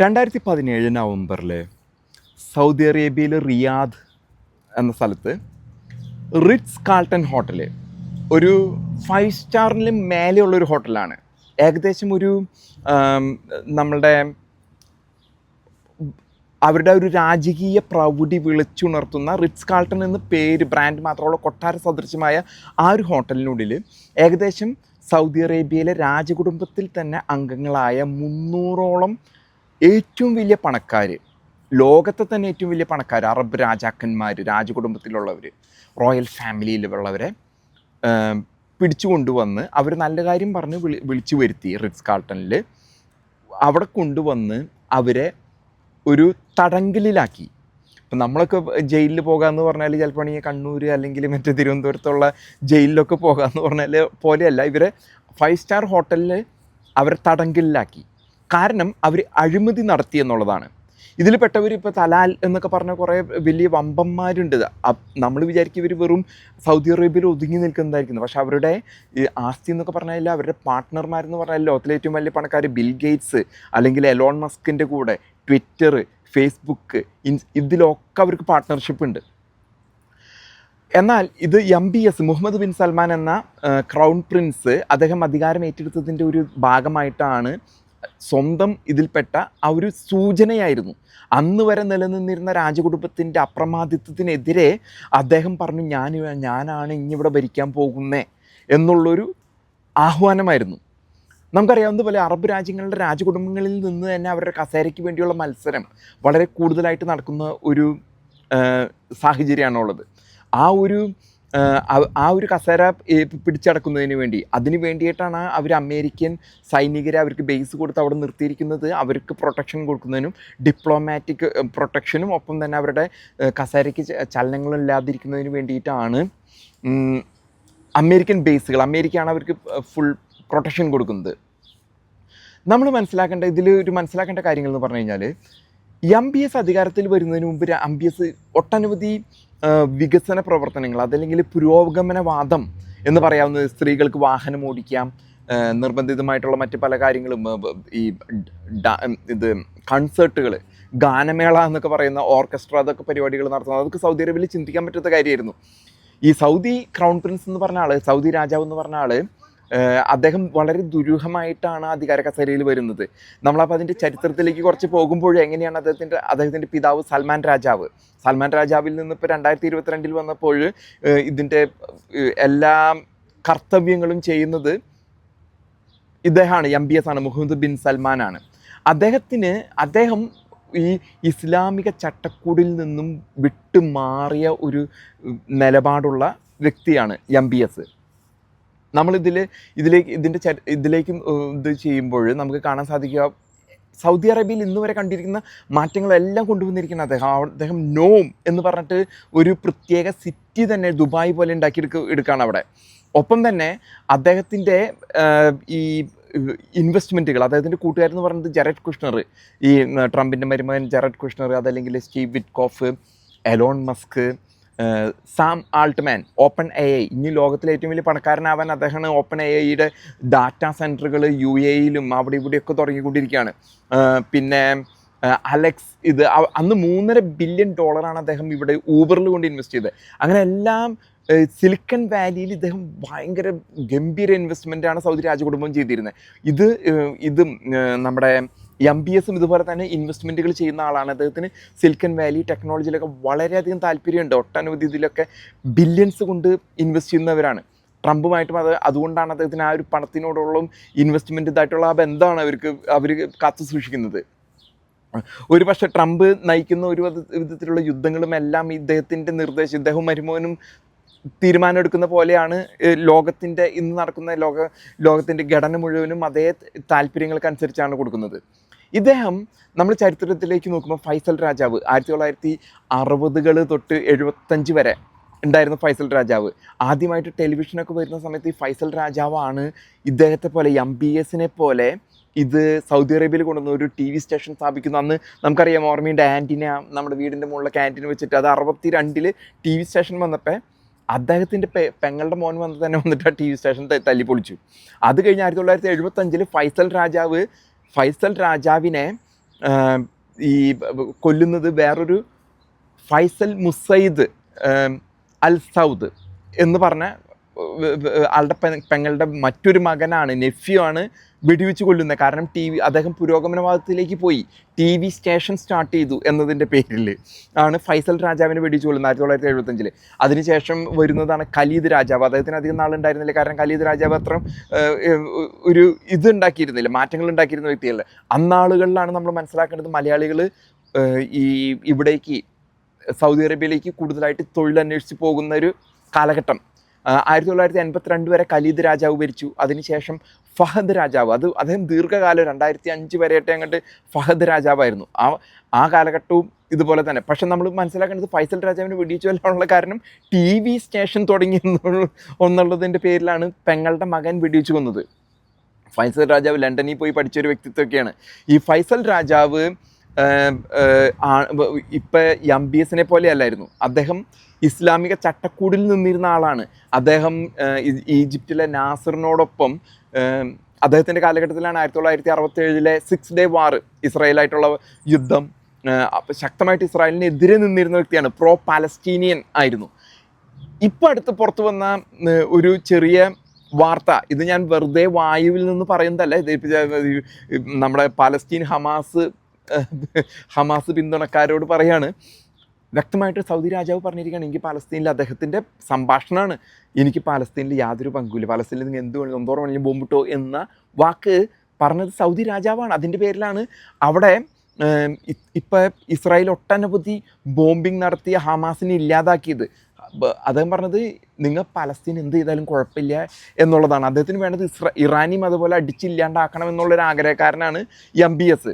2017 നവംബറിൽ സൗദി അറേബ്യയിൽ റിയാദ് എന്ന സ്ഥലത്ത് റിറ്റ്സ് കാൾട്ടൺ ഹോട്ടൽ ഒരു 5 സ്റ്റാറിന് മേലെയുള്ളൊരു ഹോട്ടലാണ്. ഏകദേശം ഒരു നമ്മളുടെ അവരുടെ ഒരു രാജകീയ പ്രൗഢി വിളിച്ചുണർത്തുന്ന റിറ്റ്സ് കാൾട്ടൺ എന്ന പേര് ബ്രാൻഡ് മാത്രമുള്ള കൊട്ടാര സദൃശ്യമായ ആ ഒരു ഹോട്ടലിനുള്ളിൽ ഏകദേശം സൗദി അറേബ്യയിലെ രാജകുടുംബത്തിൽ തന്നെ അംഗങ്ങളായ 300ഓളം ഏറ്റവും വലിയ പണക്കാർ, ലോകത്തെ തന്നെ ഏറ്റവും വലിയ പണക്കാർ, അറബ് രാജാക്കന്മാർ, രാജകുടുംബത്തിലുള്ളവർ, റോയൽ ഫാമിലിയിലുള്ളവരെ പിടിച്ചു കൊണ്ടുവന്ന് അവർ നല്ല കാര്യം പറഞ്ഞ് വിളിച്ചു വരുത്തി റിറ്റ്സ് കാൾട്ടണിൽ. അവിടെ കൊണ്ടുവന്ന് അവരെ ഒരു തടങ്കലിലാക്കി. ഇപ്പം നമ്മളൊക്കെ ജയിലിൽ പോകാമെന്ന് പറഞ്ഞാൽ ചിലപ്പോൾ ഈ കണ്ണൂർ അല്ലെങ്കിൽ മറ്റേ തിരുവനന്തപുരത്തുള്ള ജയിലിലൊക്കെ പോകാമെന്ന് പറഞ്ഞാൽ പോലെയല്ല, ഇവരെ 5 സ്റ്റാർ ഹോട്ടലിൽ അവരെ തടങ്കലിലാക്കി. കാരണം അവർ അഴിമതി നടത്തി എന്നുള്ളതാണ്. ഇതിൽ പെട്ടവർ ഇപ്പോൾ തലാൽ എന്നൊക്കെ പറഞ്ഞ കുറേ വലിയ വമ്പന്മാരുണ്ട്. നമ്മൾ വിചാരിക്കും ഇവർ വെറും സൗദി അറേബ്യയിൽ ഒതുങ്ങി നിൽക്കുന്നതായിരിക്കുന്നു. പക്ഷേ അവരുടെ ആസ്തി എന്നൊക്കെ പറഞ്ഞാൽ അവരുടെ പാർട്ട്ണർമാരെന്ന് പറഞ്ഞാൽ ലോകത്തിലെ ഏറ്റവും വലിയ പണക്കാർ ബിൽ ഗേറ്റ്സ് അല്ലെങ്കിൽ എലോൺ മസ്കിൻ്റെ കൂടെ ട്വിറ്റർ, ഫേസ്ബുക്ക്, ഇതിലൊക്കെ അവർക്ക് പാർട്ട്ണർഷിപ്പ് ഉണ്ട്. എന്നാൽ ഇത് MBS മുഹമ്മദ് ബിൻ സൽമാൻ എന്ന ക്രൗൺ പ്രിൻസ് അദ്ദേഹം അധികാരം ഏറ്റെടുത്തതിൻ്റെ ഒരു ഭാഗമായിട്ടാണ് സ്വന്തം ഇതിൽപ്പെട്ട ആ ഒരു സൂചനയായിരുന്നു. അന്ന് വരെ നിലനിന്നിരുന്ന രാജകുടുംബത്തിൻ്റെ അപ്രമാദിത്വത്തിനെതിരെ അദ്ദേഹം പറഞ്ഞു ഞാനാണ് ഇനിയിവിടെ ഭരിക്കാൻ പോകുന്നേ എന്നുള്ളൊരു ആഹ്വാനമായിരുന്നു. നമുക്കറിയാവുന്ന പോലെ അറബ് രാജ്യങ്ങളുടെ രാജകുടുംബങ്ങളിൽ നിന്ന് തന്നെ അവരുടെ കസേരയ്ക്ക് വേണ്ടിയുള്ള മത്സരം വളരെ കൂടുതലായിട്ട് നടക്കുന്ന ഒരു സാഹചര്യമാണുള്ളത്. ആ ഒരു കസേര പിടിച്ചടക്കുന്നതിന് വേണ്ടി അതിന് വേണ്ടിയിട്ടാണ് അവർ അമേരിക്കൻ സൈനികരെ അവർക്ക് ബേസ് കൊടുത്ത് അവിടെ നിർത്തിയിരിക്കുന്നത്. അവർക്ക് പ്രൊട്ടക്ഷൻ കൊടുക്കുന്നതിനും ഡിപ്ലോമാറ്റിക് പ്രൊട്ടക്ഷനും ഒപ്പം തന്നെ അവരുടെ കസേരയ്ക്ക് ചലനങ്ങളില്ലാതിരിക്കുന്നതിന് വേണ്ടിയിട്ടാണ് അമേരിക്കൻ ബേസുകൾ, അമേരിക്കയാണ് അവർക്ക് ഫുൾ പ്രൊട്ടക്ഷൻ കൊടുക്കുന്നത്. നമ്മൾ മനസ്സിലാക്കേണ്ട കാര്യങ്ങൾ എന്ന് പറഞ്ഞു കഴിഞ്ഞാൽ MBS അധികാരത്തിൽ വരുന്നതിന് മുമ്പ് MBS ഒട്ടനവധി വികസന പ്രവർത്തനങ്ങൾ, അതല്ലെങ്കിൽ പുരോഗമനവാദം എന്ന് പറയാവുന്നത്, സ്ത്രീകൾക്ക് വാഹനം ഓടിക്കാം, നിർബന്ധിതമായിട്ടുള്ള മറ്റ് പല കാര്യങ്ങളും, ഈ കൺസേർട്ടുകൾ, ഗാനമേള എന്നൊക്കെ പറയുന്ന ഓർക്കസ്ട്ര, അതൊക്കെ പരിപാടികൾ നടത്തുന്നത് അതൊക്കെ സൗദി അറേബ്യയിൽ ചിന്തിക്കാൻ പറ്റാത്ത കാര്യമായിരുന്നു. ഈ സൗദി ക്രൗൺ പ്രിൻസ് എന്ന് പറഞ്ഞ ആൾ, സൗദി രാജാവ് എന്ന് പറഞ്ഞ ആൾ, അദ്ദേഹം വളരെ ദുരൂഹമായിട്ടാണ് അധികാര കസേരയിൽ വരുന്നത്. നമ്മളപ്പോൾ അതിൻ്റെ ചരിത്രത്തിലേക്ക് കുറച്ച് പോകുമ്പോഴും എങ്ങനെയാണ് അദ്ദേഹത്തിൻ്റെ പിതാവ് സൽമാൻ രാജാവിൽ നിന്ന് ഇപ്പോൾ 2022 വന്നപ്പോൾ ഇതിൻ്റെ എല്ലാ കർത്തവ്യങ്ങളും ചെയ്യുന്നത് ഇദ്ദേഹമാണ്, MBS ആണ്, മുഹമ്മദ് ബിൻ സൽമാനാണ്. അദ്ദേഹം ഈ ഇസ്ലാമിക ചട്ടക്കൂടിൽ നിന്നും വിട്ടുമാറിയ ഒരു നിലപാടുള്ള വ്യക്തിയാണ് MBS. ഇതിലേക്കും ഇത് ചെയ്യുമ്പോൾ നമുക്ക് കാണാൻ സാധിക്കുക, സൗദി അറേബ്യയിൽ ഇന്ന് വരെ കണ്ടിരിക്കുന്ന മാറ്റങ്ങളെല്ലാം കൊണ്ടുവന്നിരിക്കുന്ന അദ്ദേഹം നോം എന്ന് പറഞ്ഞിട്ട് ഒരു പ്രത്യേക സിറ്റി തന്നെ ദുബായ് പോലെ എടുക്കുകയാണ് അവിടെ. ഒപ്പം തന്നെ അദ്ദേഹത്തിൻ്റെ ഈ ഇൻവെസ്റ്റ്മെൻറ്റുകൾ, അദ്ദേഹത്തിൻ്റെ കൂട്ടുകാരെന്ന് പറയുന്നത് ജെറഡ് കുഷ്ണർ, ഈ ട്രംപിൻ്റെ മരുമകൻ ജെറഡ് കുഷ്ണർ, അതല്ലെങ്കിൽ Steve Witkoff, Elon Musk, Sam Altman, open AI, ഇനി ലോകത്തിലെ ഏറ്റവും വലിയ പണക്കാരനാവാൻ അദ്ദേഹമാണ് ഓപ്പൺ AIയുടെ ഡാറ്റാ സെൻറ്ററുകൾ UAEയിലും അവിടെ ഇവിടെയൊക്കെ തുടങ്ങിക്കൊണ്ടിരിക്കുകയാണ്. പിന്നെ അലക്സ്, അന്ന് $3.5 ബില്യൺ അദ്ദേഹം ഇവിടെ ഊബറിൽ കൊണ്ട് ഇൻവെസ്റ്റ് ചെയ്തത്. അങ്ങനെ എല്ലാം സിലിക്കൺ വാലിയിൽ ഇദ്ദേഹം ഭയങ്കര ഗംഭീര ഇൻവെസ്റ്റ്മെൻറ്റാണ് സൗദി രാജകുടുംബം ചെയ്തിരുന്നത്. ഇത് നമ്മുടെ MBSും ഇതുപോലെ തന്നെ ഇൻവെസ്റ്റ്മെൻറ്റുകൾ ചെയ്യുന്ന ആളാണ്. അദ്ദേഹത്തിന് സിലിക്കൺ വാലി ടെക്നോളജിയിലൊക്കെ വളരെയധികം താല്പര്യമുണ്ട്. ഒട്ടനവധി ഇതിലൊക്കെ ബില്യൺസ് കൊണ്ട് ഇൻവെസ്റ്റ് ചെയ്യുന്നവരാണ്. ട്രംപുമായിട്ടും അതുകൊണ്ടാണ് അദ്ദേഹത്തിന് ആ ഒരു പണത്തിനോടുള്ള ഇൻവെസ്റ്റ്മെൻറ്റ് ഇതായിട്ടുള്ള ആ ബന്ധമാണ് അവർ കാത്തു സൂക്ഷിക്കുന്നത്. ഒരു പക്ഷേ ട്രംപ് നയിക്കുന്ന ഒരു വിധത്തിലുള്ള യുദ്ധങ്ങളും എല്ലാം ഇദ്ദേഹത്തിൻ്റെ നിർദ്ദേശം, ഇദ്ദേഹവും മരുമോനും തീരുമാനം എടുക്കുന്ന പോലെയാണ്. ഇന്ന് നടക്കുന്ന ലോകത്തിൻ്റെ ഘടന മുഴുവനും അതേ താല്പര്യങ്ങൾക്കനുസരിച്ചാണ് കൊടുക്കുന്നത്. ഇദ്ദേഹം നമ്മൾ ചരിത്രത്തിലേക്ക് നോക്കുമ്പോൾ ഫൈസൽ രാജാവ് 1960 തൊട്ട് 75 വരെ ഉണ്ടായിരുന്ന ഫൈസൽ രാജാവ്, ആദ്യമായിട്ട് ടെലിവിഷനൊക്കെ വരുന്ന സമയത്ത് ഈ ഫൈസൽ രാജാവാണ് ഇദ്ദേഹത്തെ പോലെ MBSനെ പോലെ ഇത് സൗദി അറേബ്യയിൽ കൊണ്ടുവന്ന ഒരു TV സ്റ്റേഷൻ സ്ഥാപിക്കുന്നു. അന്ന് നമുക്കറിയാം, ഓർമ്മയുണ്ട്, ആൻറ്റിന, നമ്മുടെ വീടിൻ്റെ മുകളിലൊക്കെ ആൻറ്റിന വെച്ചിട്ട് അത് 62 TV സ്റ്റേഷൻ വന്നപ്പോൾ അദ്ദേഹത്തിൻ്റെ പെങ്ങളുടെ മോൻ വന്നിട്ട് ആ TV സ്റ്റേഷൻ തല്ലിപ്പൊളിച്ചു. അത് കഴിഞ്ഞ് 1975 ഫൈസൽ രാജാവിനെ ഈ കൊല്ലുന്നത് വേറൊരു ഫൈസൽ മുസൈദ് അൽ സൗദ് എന്ന് പറഞ്ഞ ആളുടെ പെങ്ങളുടെ മറ്റൊരു മകനാണ്, നെഫ്യൂ ആണ് വെടിവെച്ച് കൊല്ലുന്നത്. കാരണം അദ്ദേഹം പുരോഗമനവാദത്തിലേക്ക് പോയി, TV സ്റ്റേഷൻ സ്റ്റാർട്ട് ചെയ്തു എന്നതിൻ്റെ പേരിൽ ആണ് ഫൈസൽ രാജാവിനെ വെടിവെച്ച് കൊല്ലുന്നത് 1975. അതിനുശേഷം വരുന്നതാണ് ഖലീദ് രാജാവ്. അദ്ദേഹത്തിന് അധികം നാളുണ്ടായിരുന്നില്ല, കാരണം ഖലീദ് രാജാവ് അത്ര ഒരു ഇതുണ്ടാക്കിയിരുന്നില്ല, മാറ്റങ്ങൾ ഉണ്ടാക്കിയിരുന്ന വ്യക്തിയല്ല. അന്നാളുകളിലാണ് നമ്മൾ മനസ്സിലാക്കേണ്ടത് മലയാളികൾ ഇവിടേക്ക് സൗദി അറേബ്യയിലേക്ക് കൂടുതലായിട്ട് തൊഴിലന്വേഷിച്ച് പോകുന്ന ഒരു കാലഘട്ടം. 1982 വരെ ഖലീദ് രാജാവ് ഭരിച്ചു. അതിനുശേഷം ഫഹദ് രാജാവ്, അദ്ദേഹം ദീർഘകാലം 2005 വരെയായിട്ട് അങ്ങോട്ട് ഫഹദ് രാജാവായിരുന്നു. ആ കാലഘട്ടവും ഇതുപോലെ തന്നെ. പക്ഷെ നമ്മൾ മനസ്സിലാക്കേണ്ടത് ഫൈസൽ രാജാവിന് വെടിവെച്ച് കൊല്ലാനുള്ള കാരണം TV സ്റ്റേഷൻ തുടങ്ങി എന്നുള്ളതിൻ്റെ പേരിലാണ് പെങ്ങളുടെ മകൻ വെടിവെച്ച് കൊന്നത്. ഫൈസൽ രാജാവ് ലണ്ടനിൽ പോയി പഠിച്ചൊരു വ്യക്തിത്വമൊക്കെയാണ്. ഈ ഫൈസൽ രാജാവ് ഇപ്പം MBS പോലെ അല്ലായിരുന്നു. അദ്ദേഹം ഇസ്ലാമിക ചട്ടക്കൂടിൽ നിന്നിരുന്ന ആളാണ്. അദ്ദേഹം ഈജിപ്തിലെ നാസറിനോടൊപ്പം അദ്ദേഹത്തിൻ്റെ കാലഘട്ടത്തിലാണ് 1967 6 ഡേ വാർ, ഇസ്രായേലായിട്ടുള്ള യുദ്ധം, ശക്തമായിട്ട് ഇസ്രായേലിനെതിരെ നിന്നിരുന്ന വ്യക്തിയാണ്. പ്രോ പാലസ്റ്റീനിയൻ ആയിരുന്നു. ഇപ്പം അടുത്ത് പുറത്തു വന്ന ഒരു ചെറിയ വാർത്ത, ഇത് ഞാൻ വെറുതെ വായുവിൽ നിന്ന് പറയുന്നതല്ല, ഇത് നമ്മുടെ പാലസ്തീൻ ഹമാസ് പിന്തുണക്കാരോട് പറയാണ്. വ്യക്തമായിട്ട് സൗദി രാജാവ് പറഞ്ഞിരിക്കുകയാണ്, എനിക്ക് പാലസ്തീനിൽ, അദ്ദേഹത്തിൻ്റെ സംഭാഷണമാണ്, എനിക്ക് പാലസ്തീനിൽ യാതൊരു പങ്കുമില്ല, പാലസ്തീനിൽ നിങ്ങൾ എന്തോരം വേണമെങ്കിലും ബോംബിട്ടോ എന്ന വാക്ക് പറഞ്ഞത് സൗദി രാജാവാണ്. അതിൻ്റെ പേരിലാണ് അവിടെ ഇപ്പം ഇസ്രായേൽ ഒട്ടനവധി ബോംബിങ് നടത്തിയ ഹമാസിനെ ഇല്ലാതാക്കിയത്. അദ്ദേഹം പറഞ്ഞത് നിങ്ങൾ പലസ്തീൻ എന്ത് ചെയ്താലും കുഴപ്പമില്ല എന്നുള്ളതാണ്. അദ്ദേഹത്തിന് വേണ്ടത് ഇറാനിയും അതുപോലെ അടിച്ചില്ലാണ്ടാക്കണം എന്നുള്ളൊരു ആഗ്രഹക്കാരനാണ് MBS.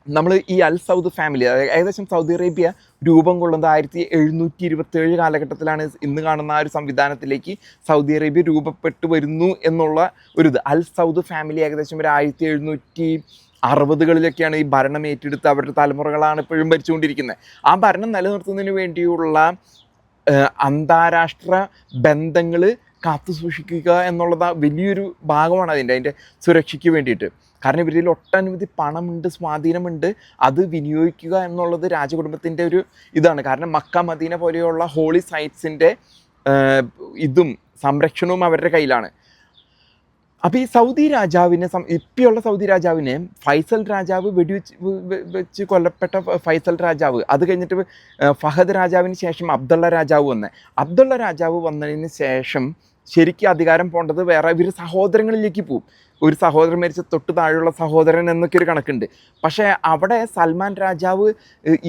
നമ്മൾ ഈ അൽ സൗദ് ഫാമിലി, ഏകദേശം സൗദി അറേബ്യ രൂപം കൊള്ളുന്നത് 1727 കാലഘട്ടത്തിലാണ്. ഇന്ന് കാണുന്ന ആ ഒരു സംവിധാനത്തിലേക്ക് സൗദി അറേബ്യ രൂപപ്പെട്ടു വരുന്നു എന്നുള്ള ഒരു അൽ സൗദ് ഫാമിലി ഏകദേശം ഒരു 1760കളിലൊക്കെയാണ് ഈ ഭരണം ഏറ്റെടുത്ത് അവരുടെ തലമുറകളാണ് ഇപ്പോഴും ഭരിച്ചുകൊണ്ടിരിക്കുന്നത്. ആ ഭരണം നിലനിർത്തുന്നതിന് വേണ്ടിയുള്ള അന്താരാഷ്ട്ര ബന്ധങ്ങൾ കാത്തു സൂക്ഷിക്കുക എന്നുള്ളത് വലിയൊരു ഭാഗമാണ് അതിൻ്റെ സുരക്ഷയ്ക്ക് വേണ്ടിയിട്ട്. കാരണം ഇവരിൽ ഒട്ടനവധി പണമുണ്ട്, സ്വാധീനമുണ്ട്. അത് വിനിയോഗിക്കുക എന്നുള്ളത് രാജകുടുംബത്തിൻ്റെ ഒരു ഇതാണ്. കാരണം മക്ക മദീന പോലെയുള്ള ഹോളി സൈറ്റ്സിൻ്റെ സംരക്ഷണവും അവരുടെ കയ്യിലാണ്. അപ്പോൾ ഈ സൗദി രാജാവിനെ, ഇപ്പോഴുള്ള സൗദി രാജാവിനെ ഫൈസൽ രാജാവ് വെച്ച് കൊല്ലപ്പെട്ട ഫൈസൽ രാജാവ്, അത് കഴിഞ്ഞിട്ട് ഫഹദ് രാജാവിന് ശേഷം അബ്ദുള്ള രാജാവ് വന്നതിന് ശേഷം ശരിക്കും അധികാരം പോകേണ്ടത് വേറെ ഇവർ സഹോദരങ്ങളിലേക്ക് പോവും. ഒരു സഹോദരൻ മരിച്ച തൊട്ട് താഴെയുള്ള സഹോദരൻ എന്നൊക്കെ ഒരു കണക്കുണ്ട്. പക്ഷേ അവിടെ സൽമാൻ രാജാവ്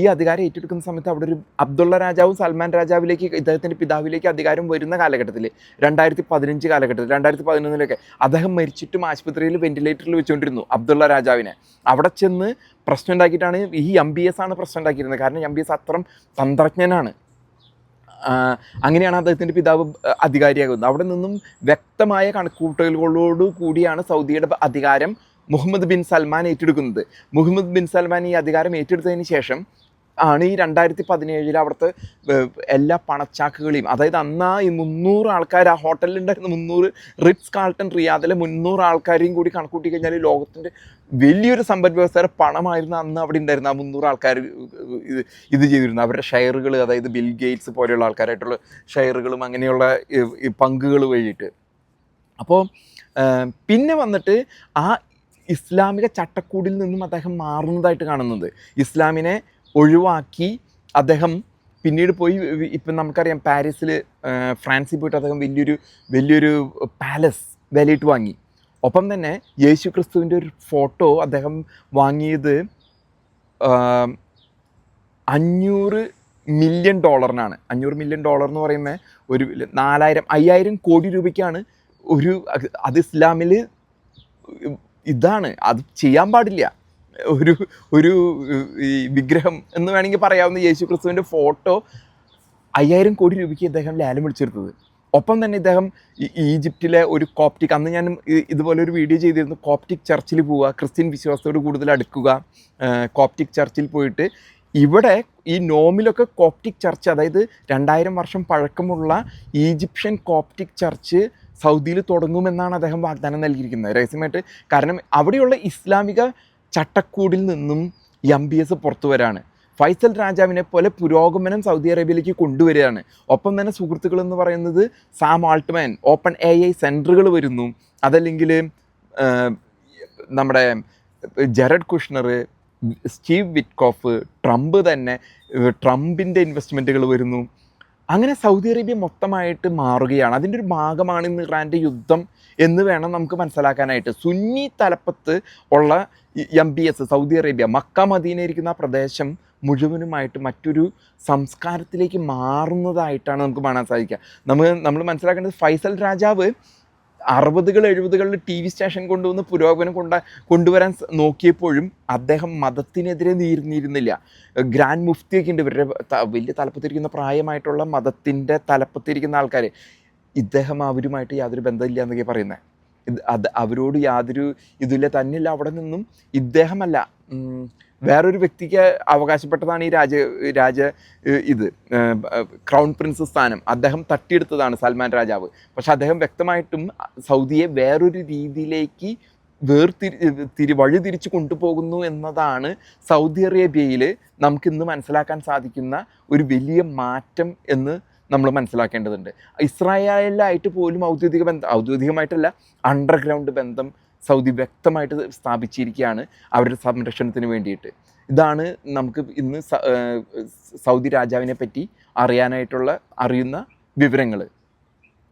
ഈ അധികാരം ഏറ്റെടുക്കുന്ന സമയത്ത് അവിടെ ഒരു അബ്ദുള്ള രാജാവും സൽമാൻ രാജാവിലേക്ക്, ഇദ്ദേഹത്തിൻ്റെ പിതാവിലേക്ക് അധികാരം വരുന്ന കാലഘട്ടത്തിൽ 2015 കാലഘട്ടത്തിൽ 2011 അദ്ദേഹം മരിച്ചിട്ടും ആശുപത്രിയിൽ വെന്റിലേറ്ററിൽ വെച്ചുകൊണ്ടിരുന്നു അബ്ദുള്ള രാജാവിനെ. അവിടെ ചെന്ന് പ്രശ്നം ഉണ്ടാക്കിയിട്ടാണ് ഈ MBS ആണ് പ്രശ്നം ഉണ്ടാക്കിയിരുന്നത്. കാരണം MBS അത്രയും തന്ത്രജ്ഞനാണ്. അങ്ങനെയാണ് അദ്ദേഹത്തിൻ്റെ പിതാവ് അധികാരിയാകുന്നത്. അവിടെ നിന്നും വ്യക്തമായ കണക്കുകൂട്ടലുകളോട് കൂടിയാണ് സൗദിയുടെ അധികാരം മുഹമ്മദ് ബിൻ സൽമാൻ ഏറ്റെടുക്കുന്നത്. മുഹമ്മദ് ബിൻ സൽമാൻ ഈ അധികാരം ഏറ്റെടുത്തതിന് ശേഷം ആണ് ഈ 2017 അവിടുത്തെ എല്ലാ പണച്ചാക്കുകളെയും, അതായത് അന്ന് ഈ 300 ആൾക്കാർ ആ ഹോട്ടലിലുണ്ടായിരുന്ന 300 റിറ്റ്സ് കാൾട്ടൺ റിയാദിലെ 300 ആൾക്കാരെയും കൂടി കണക്കൂട്ടി കഴിഞ്ഞാൽ ലോകത്തിൻ്റെ വലിയൊരു സമ്പദ് വ്യവസ്ഥയുടെ പണമായിരുന്നു അന്ന് അവിടെ ഉണ്ടായിരുന്ന ആ 300 ആൾക്കാർ ഇത് ചെയ്തിരുന്നു. അവരുടെ ഷെയറുകൾ, അതായത് ബിൽ ഗേറ്റ്സ് പോലെയുള്ള ആൾക്കാരായിട്ടുള്ള ഷെയറുകളും അങ്ങനെയുള്ള പങ്കുകൾ വഴിയിട്ട്. അപ്പോൾ പിന്നെ വന്നിട്ട് ആ ഇസ്ലാമിക ചട്ടക്കൂടിൽ നിന്നും അദ്ദേഹം മാറുന്നതായിട്ട് കാണുന്നത്. ഇസ്ലാമിനെ ഒഴിവാക്കി അദ്ദേഹം പിന്നീട് പോയി, ഇപ്പം നമുക്കറിയാം പാരീസിൽ, ഫ്രാൻസിൽ പോയിട്ട് അദ്ദേഹം വലിയൊരു പാലസ് വിലയിട്ട് വാങ്ങി. ഒപ്പം തന്നെ യേശു ക്രിസ്തുവിൻ്റെ ഒരു ഫോട്ടോ അദ്ദേഹം വാങ്ങിയത് $500 മില്യൺ. $500 മില്യൺ എന്ന് പറയുമ്പോൾ ഒരു 5,000 കോടി രൂപയ്ക്കാണ് അത് ഇസ്ലാമിൽ ഇതാണ്, അത് ചെയ്യാൻ പാടില്ല. ഒരു ഈ വിഗ്രഹം എന്ന് വേണമെങ്കിൽ പറയാവുന്ന യേശു ക്രിസ്തുവിൻ്റെ ഫോട്ടോ 5,000 കോടി രൂപയ്ക്ക് ഇദ്ദേഹം ലേലം വിളിച്ചെടുത്തത്. ഒപ്പം തന്നെ ഇദ്ദേഹം ഈജിപ്തിലെ ഒരു കോപ്റ്റിക്, അന്ന് ഞാൻ ഇതുപോലെ ഒരു വീഡിയോ ചെയ്തിരുന്നു, കോപ്റ്റിക് ചർച്ചിൽ പോവുക, ക്രിസ്ത്യൻ വിശ്വാസത്തോട് കൂടുതൽ അടുക്കുക, കോപ്റ്റിക് ചർച്ചിൽ പോയിട്ട് ഇവിടെ ഈ നോമിലൊക്കെ കോപ്റ്റിക് ചർച്ച്, അതായത് 2000 വർഷം പഴക്കമുള്ള ഈജിപ്ഷ്യൻ കോപ്റ്റിക് ചർച്ച് സൗദിയിൽ തുടങ്ങുമെന്നാണ് അദ്ദേഹം വാഗ്ദാനം നൽകിയിരിക്കുന്നത് രഹസ്യമായിട്ട്. കാരണം അവിടെയുള്ള ഇസ്ലാമിക ചട്ടക്കൂടിൽ നിന്നും MBS പുറത്തു വരാണ്. ഫൈസൽ രാജാവിനെ പോലെ പുരോഗമനം സൗദി അറേബ്യയിലേക്ക് കൊണ്ടുവരികയാണ്. ഒപ്പം തന്നെ സുഹൃത്തുക്കൾ എന്ന് പറയുന്നത് സാം ആൾട്ട്മാൻ, ഓപ്പൺ AI സെൻറ്ററുകൾ വരുന്നു. അതല്ലെങ്കിൽ നമ്മുടെ Jared Kushner, Steve Witkoff, Trump തന്നെ, ട്രംപിൻ്റെ ഇൻവെസ്റ്റ്മെൻറ്റുകൾ വരുന്നു. അങ്ങനെ സൗദി അറേബ്യ മൊത്തമായിട്ട് മാറുകയാണ്. അതിൻ്റെ ഒരു ഭാഗമാണ് ഇന്ന് ഇറാൻ്റെ യുദ്ധം എന്ന് വേണം നമുക്ക് മനസ്സിലാക്കാനായിട്ട്. സുന്നി തലപ്പത്ത് ഉള്ള MBS Saudi Arabia, Mecca Medina ഇരിക്കുന്ന ആ പ്രദേശം മുഴുവനുമായിട്ട് മറ്റൊരു സംസ്കാരത്തിലേക്ക് മാറുന്നതായിട്ടാണ് നമുക്ക് കാണാൻ സാധിക്കുക. നമ്മൾ മനസ്സിലാക്കേണ്ടത് ഫൈസൽ രാജാവ് 60-കൾ 70-കളിൽ TV സ്റ്റേഷൻ കൊണ്ടുവന്ന് പുരോഗമനം കൊണ്ടുവരാൻ നോക്കിയപ്പോഴും അദ്ദേഹം മതത്തിനെതിരെ നീരുന്നിരുന്നില്ല. ഗ്രാൻഡ് മുഫ്തിയൊക്കെ ഉണ്ട്, ഇവരുടെ വലിയ തലപ്പത്തിരിക്കുന്ന പ്രായമായിട്ടുള്ള മതത്തിൻ്റെ തലപ്പത്തിരിക്കുന്ന ആൾക്കാർ. ഇദ്ദേഹം അവരുമായിട്ട് യാതൊരു ബന്ധമില്ല എന്നൊക്കെ പറയുന്നത്. അവരോട് യാതൊരു ഇതില്ല തന്നെയില്ല. അവിടെ നിന്നും ഇദ്ദേഹമല്ല, വേറൊരു വ്യക്തിക്ക് അവകാശപ്പെട്ടതാണ് ഈ ക്രൗൺ പ്രിൻസ് സ്ഥാനം. അദ്ദേഹം തട്ടിയെടുത്തതാണ് സൽമാൻ രാജാവ്. പക്ഷെ അദ്ദേഹം വ്യക്തമായിട്ടും സൗദിയെ വേറൊരു രീതിയിലേക്ക് വഴിതിരിച്ച് കൊണ്ടുപോകുന്നു എന്നതാണ് സൗദി അറേബ്യയിൽ നമുക്കിന്ന് മനസ്സിലാക്കാൻ സാധിക്കുന്ന ഒരു വലിയ മാറ്റം എന്ന് നമ്മൾ മനസ്സിലാക്കേണ്ടതുണ്ട്. ഇസ്രായേലായിട്ട് പോലും ഔദ്യോഗികമായിട്ടല്ല, അണ്ടർഗ്രൗണ്ട് ബന്ധം സൗദി വ്യക്തമായിട്ട് സ്ഥാപിച്ചിരിക്കുകയാണ് അവരുടെ സംരക്ഷണത്തിന് വേണ്ടിയിട്ട്. ഇതാണ് നമുക്ക് ഇന്ന് സൗദി രാജാവിനെ പറ്റി അറിയുന്ന വിവരങ്ങൾ.